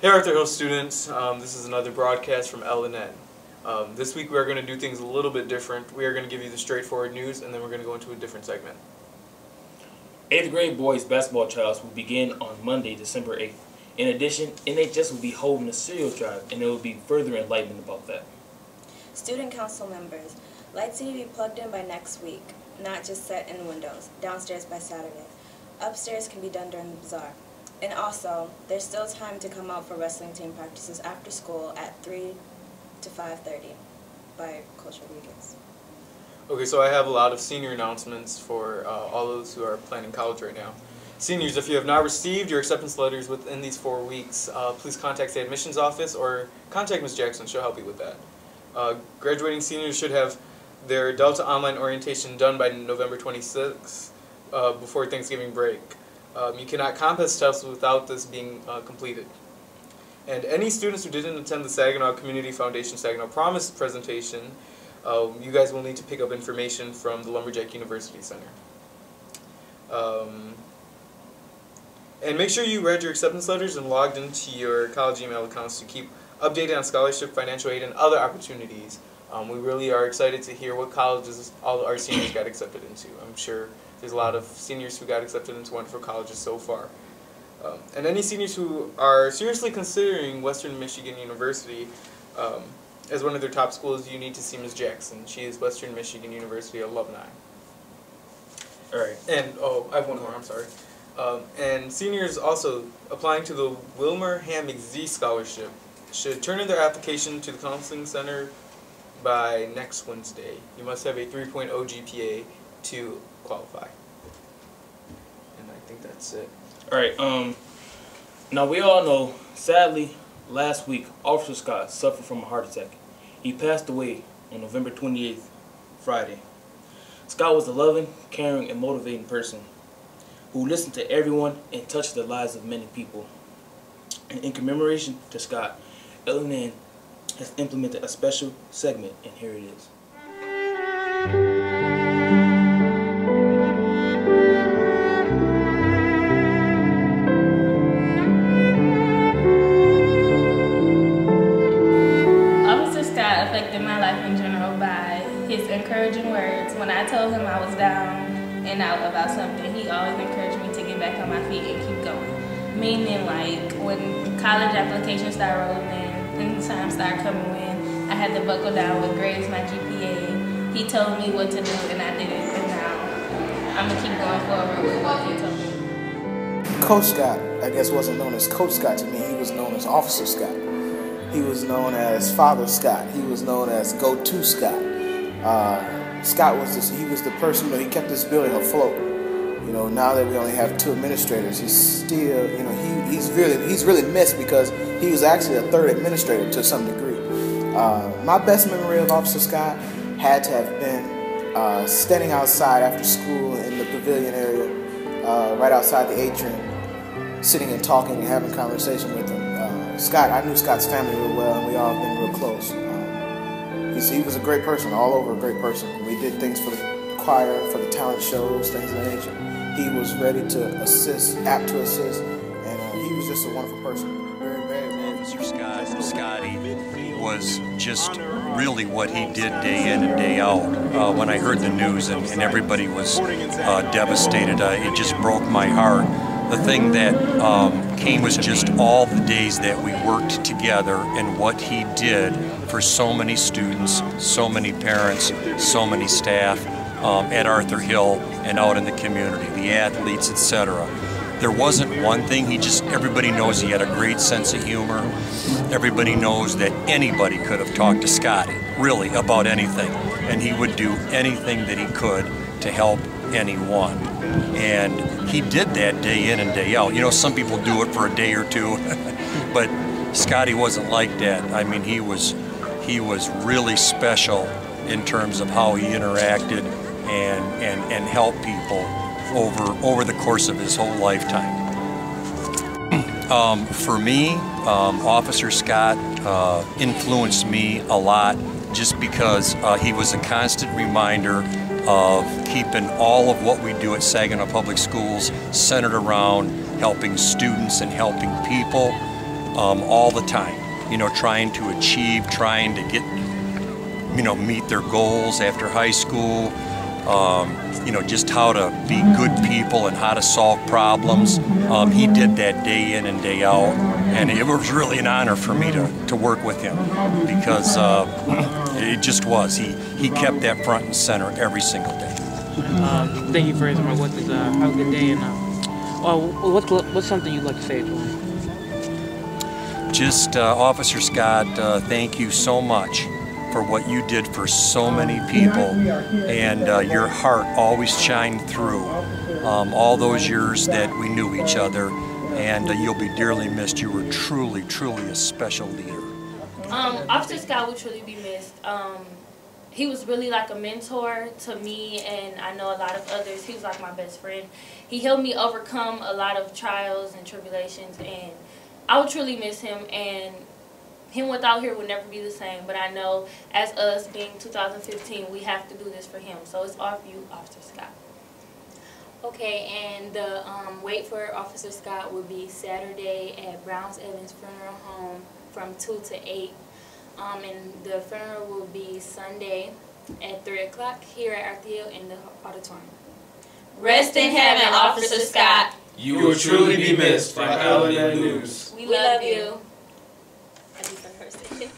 Hey Arthur Hill students, this is another broadcast from LNN. This week we are going to do things a little bit different. We are going to give you the straightforward news and then we're going to go into a different segment. 8th grade boys basketball tryouts will begin on Monday, December 8th. In addition, NHS will be holding a cereal drive and there will be further enlightenment about that. Student council members, lights need to be plugged in by next week, not just set in windows, downstairs by Saturday. Upstairs can be done during the bazaar. And also, there's still time to come out for wrestling team practices after school at 3 to 5:30 by Cultural Regents. Okay, so I have a lot of senior announcements for all those who are planning college right now. Seniors, if you have not received your acceptance letters within these 4 weeks, please contact the admissions office or contact Ms. Jackson. She'll help you with that. Graduating seniors should have their Delta Online orientation done by November 26th before Thanksgiving break. You cannot compass tests without this being completed. And any students who didn't attend the Saginaw Community Foundation Saginaw Promise presentation, you guys will need to pick up information from the Lumberjack University Center. And make sure you read your acceptance letters and logged into your college email accounts to keep updated on scholarship, financial aid, and other opportunities. We really are excited to hear what colleges all our seniors got accepted into. I'm sure there's a lot of seniors who got accepted into wonderful colleges so far. And any seniors who are seriously considering Western Michigan University as one of their top schools, you need to see Ms. Jackson. She is Western Michigan University alumni. All right. And, oh, I have one more, I'm sorry. And seniors also applying to the Wilmer Hammock Z Scholarship should turn in their application to the Counseling Center by next Wednesday. You must have a 3.0 GPA to qualify. And I think that's it. All right. Now we all know, sadly, last week, Officer Scott suffered from a heart attack. He passed away on November 28th, Friday. Scott was a loving, caring, and motivating person who listened to everyone and touched the lives of many people. And in commemoration to Scott, LNN has implemented a special segment, and here it is. Officer Scott affected my life in general by his encouraging words. When I told him I was down and out about something, he always encouraged me to get back on my feet and keep going. Meaning, like, when college applications start rolling in and time start coming in, I had to buckle down with grades, my GPA. He told me what to do and I did it, and now I'm going to keep going forward with what he told me. Coach Scott, I guess, wasn't known as Coach Scott to me. He was known as Officer Scott. He was known as Father Scott. He was known as Go-To Scott. Scott was he was the person, he kept this building afloat. You know, now that we only have 2 administrators, he's still, you know, he's really missed because he was actually a 3rd administrator to some degree. My best memory of Officer Scott had to have been standing outside after school in the pavilion area, right outside the atrium, sitting and talking and having a conversation with him. Scott, I knew Scott's family real well, and we all have been real close. He was a great person, all over a great person. We did things for the choir, for the talent shows, things of that nature. He was ready to assist, apt to assist, and he was just a wonderful person. Very, very, very. Officer Scotty was just really what he did day in and day out. When I heard the news and everybody was devastated, it just broke my heart. The thing that came was just all the days that we worked together and what he did for so many students, so many parents, so many staff at Arthur Hill and out in the community, the athletes, etc. There wasn't one thing, everybody knows he had a great sense of humor. Everybody knows that anybody could have talked to Scotty, really, about anything. And he would do anything that he could to help anyone. And he did that day in and day out. You know, some people do it for a day or two, but Scotty wasn't like that. I mean, he was really special in terms of how he interacted and helped people over the course of his whole lifetime. For me, Officer Scott influenced me a lot just because he was a constant reminder of keeping all of what we do at Saginaw Public Schools centered around helping students and helping people. all the time, you know, trying to achieve, trying to get, you know, meet their goals after high school, you know, just how to be good people and how to solve problems. He did that day in and day out, and it was really an honor for me to work with him, because it just was. He kept that front and center every single day. Thank you for answering my questions. Have a good day, and what's something you'd like to say to him? Just, Officer Scott, thank you so much for what you did for so many people, and your heart always shined through all those years that we knew each other, and you'll be dearly missed. You were truly, truly a special leader. Officer Scott will truly be missed. He was really like a mentor to me, and I know a lot of others. He was like my best friend. He helped me overcome a lot of trials and tribulations, and I will truly miss him, and him without here would never be the same. But I know, as us being 2015, we have to do this for him. So it's all for you, Officer Scott. Okay, and the wait for Officer Scott will be Saturday at Browns Evans Funeral Home from 2 to 8. And the funeral will be Sunday at 3 o'clock here at Artheo in the auditorium. Rest in heaven, Officer Scott. You will truly be missed by LNN News. We love you. I do for her sake.